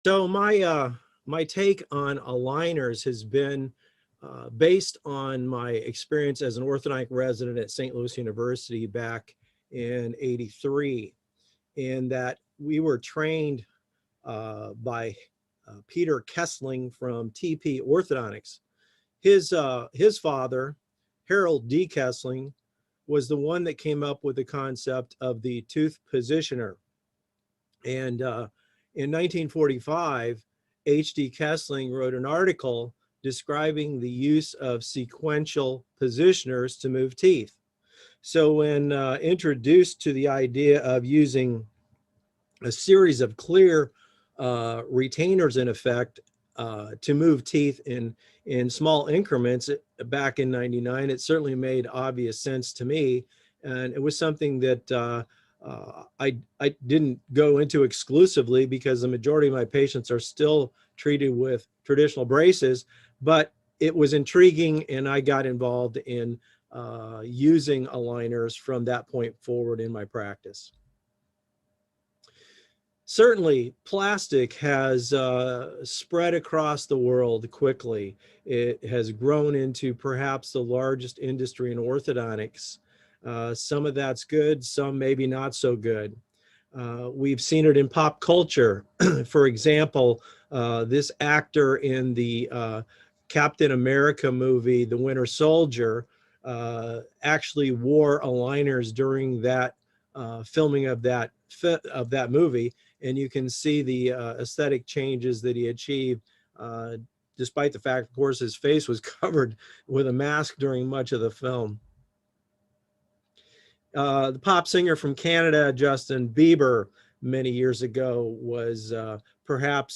So my take on aligners has been based on my experience as an orthodontic resident at St. Louis University back in '83, in that we were trained by Peter Kessling from TP Orthodontics. His father, Harold D. Kessling, was the one that came up with the concept of the tooth positioner. And in 1945, H.D. Kessling wrote an article describing the use of sequential positioners to move teeth. So when introduced to the idea of using a series of clear retainers in effect to move teeth in small increments back in '99, it certainly made obvious sense to me. And it was something that I didn't go into exclusively because the majority of my patients are still treated with traditional braces, but it was intriguing and I got involved in using aligners from that point forward in my practice. Certainly, plastic has spread across the world quickly. It has grown into perhaps the largest industry in orthodontics. Some of that's good, some maybe not so good. We've seen it in pop culture. For example, this actor in the Captain America movie, The Winter Soldier, actually wore aligners during that filming of that movie, and you can see the aesthetic changes that he achieved, despite the fact, of course, his face was covered with a mask during much of the film. The pop singer from Canada, Justin Bieber, many years ago was perhaps